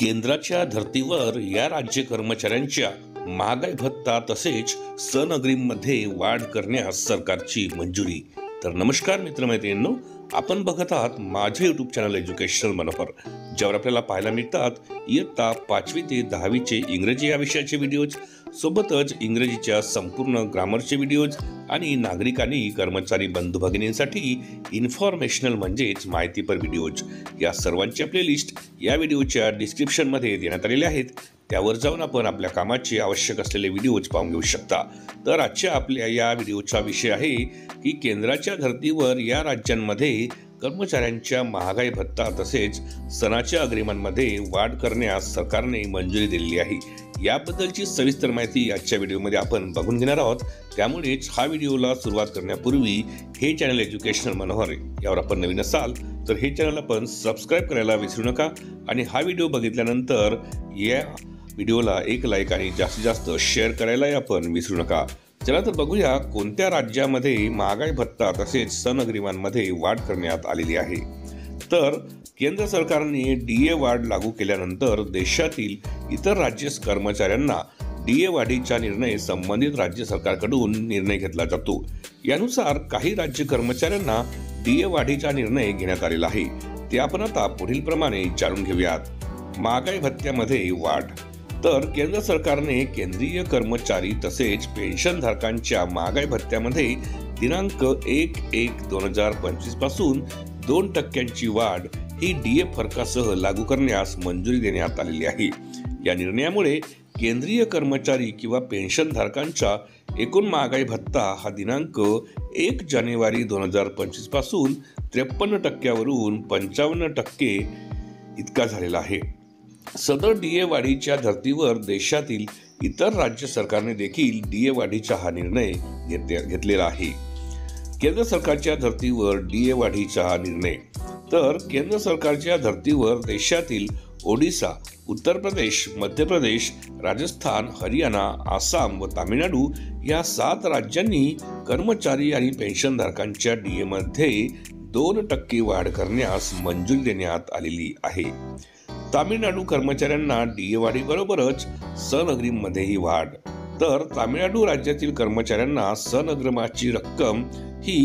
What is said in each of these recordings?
केंद्राच्या धर्तीवर या राज्य कर्मचाऱ्यांच्या महागाई भत्ता तसेच सनअग्रिममध्ये वाढ करण्यास सरकारची मंजुरी। तर नमस्कार मित्रमैत्रिणींनो, आपण बघत आहात माझे यूट्यूब चॅनल एज्युकेशनल मनोहर, ज्यावर आपल्याला पाहायला मिळतात इयत्ता 5वी ते 10वीचे इंग्रजी या विषयाचे व्हिडिओज, सोबतच इंग्रजीच्या संपूर्ण ग्रामरचे व्हिडिओज आणि नागरिकांनी कर्मचारी बंधू भगिनींसाठी इन्फॉर्मेशनल म्हणजेच माहितीपर व्हिडिओज या सर्वांच्या प्लेलिस्ट या व्हिडिओच्या डिस्क्रिप्शनमध्ये देण्यात आलेले आहेत। त्यावर जाऊन आपण आपल्या कामाचे आवश्यक असलेले व्हिडिओज पाहून घेऊ शकता। तर आजच्या आपल्या या व्हिडिओचा विषय आहे की केंद्राच्या धर्तीवर या राज्यांमध्ये कर्मचाऱ्यांच्या महागाई भत्ता तसेच सणाच्या अग्रिमांमध्ये वाढ करण्यास सरकारने मंजुरी दिलेली आहे। याबद्दलची सविस्तर माहिती आजच्या व्हिडिओमध्ये आपण बघून घेणार आहोत। त्यामुळेच हा व्हिडिओला सुरुवात करण्यापूर्वी हे चॅनल एज्युकेशनल मनोहर यावर आपण नवीन असाल तर हे चॅनल आपण सबस्क्राइब करायला विसरू नका आणि हा व्हिडिओ बघितल्यानंतर या व्हिडिओला एक लाईक आणि जास्तीत जास्त शेअर करायला आपण विसरू नका। चला तर बघूया कोणत्या राज्यामध्ये महागाई भत्ता तसेच सण अग्रिमांमध्ये वाढ करण्यात आलेली आहे। तर केंद्र सरकारने डीए वाढ लागू केल्यानंतर देशातील इतर राज्य कर्मचाऱ्यांना डीए वाढीचा निर्णय संबंधित राज्य सरकारकडून निर्णय घेतला जातो। यानुसार काही राज्य कर्मचाऱ्यांना डीए वाढीचा निर्णय घेण्यात आलेला आहे। ते आपण आता पुढील प्रमाणे जाणून घेऊयात। महागाई भत्त्यामध्ये वाढ। तर केंद्र सरकारने केंद्रीय कर्मचारी तसेच पेन्शनधारकांच्या महागाई भत्त्यामध्ये दिनांक 1/1/2025 पासून 2% वाढ ही डीए फरकासह लागू करण्यास मंजुरी देण्यात आलेली आहे। या निर्णयामुळे केंद्रीय कर्मचारी किंवा पेन्शनधारकांचा एकूण महागाई भत्ता हा दिनांक 1 जानेवारी 2025 पासून 53% वरून 55% इतका झालेला आहे। सदर डीए वाढीच्या धर्तीवर देशातील इतर राज्य सरकारने देखील डीए वाढीचा हा निर्णय घेतलेला आहे। केंद्र सरकारच्या धर्तीवर डीए वाढीचा हा निर्णय। तर केंद्र सरकारच्या धर्तीवर देशातील ओडिशा, उत्तर प्रदेश, मध्य प्रदेश, राजस्थान, हरियाणा, आसाम व तामिळनाडू या 7 राज्यांनी कर्मचारी आणि पेन्शनधारकांच्या डीए मध्ये 2% वाढ करण्यास मंजुरी देण्यात आलेली आहे। तामिळनाडू कर्मचाऱ्यांना डीए वाढीबरोबरच सण अग्रिममध्येही वाढ। तर तामिळनाडू राज्यातील कर्मचाऱ्यांना सण अग्रिमाची रक्कम ही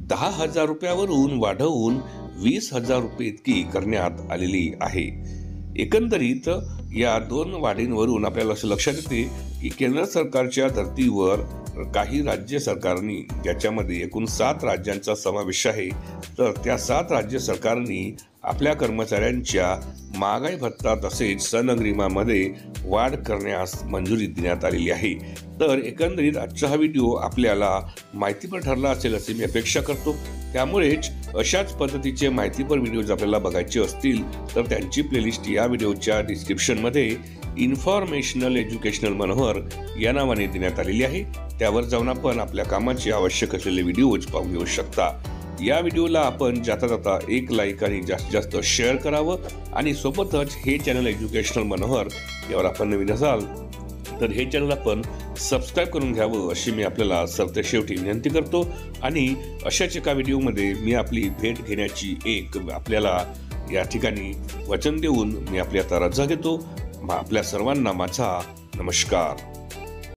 10,000 रुपयावरून वाढवून 20,000 रुपये इतकी करण्यात आलेली आहे। एकंदरीत या 2 वाढींवरून आपल्याला असं लक्षात येते की केंद्र सरकारच्या धर्तीवर काही राज्य सरकारनी, ज्याच्यामध्ये एकूण 7 राज्यांचा समावेश आहे, तर त्या 7 राज्य सरकारनी आपल्या कर्मचाऱ्यांच्या महागाई भत्ता तसेच सण अग्रिमामध्ये वाढ करण्यास मंजुरी देण्यात आलेली आहे। तर एकंदरीत आजचा हा व्हिडिओ आपल्याला माहितीपर ठरला असेल असे मी अपेक्षा करतो। त्यामुळेच अशाच पद्धतीचे माहितीपर व्हिडिओज आपल्याला बघायचे असतील तर त्यांची प्लेलिस्ट या व्हिडिओच्या डिस्क्रिप्शनमध्ये इन्फॉर्मेशनल एज्युकेशनल मनोहर या नावाने देण्यात आलेली आहे। त्यावर जाऊन आपण आपल्या कामाचे आवश्यक असलेले व्हिडिओज पाहून घेऊ शकता। या व्हिडिओला आपण जाता जाता एक लाईक आणि जास्तीत जास्त शेअर करावं आणि सोबतच हे चॅनल एज्युकेशनल मनोहर यावर आपण नवीन असाल तर हे चॅनल आपण सबस्क्राइब करून घ्यावं अशी मी आपल्याला सरतेशेवटी विनंती करतो। आणि अशाच एका व्हिडिओमध्ये मी आपली भेट घेण्याची एक आपल्याला या ठिकाणी वचन देऊन मी आपली आता रजा घेतो। आपल्या सर्वांना माझा नमस्कार।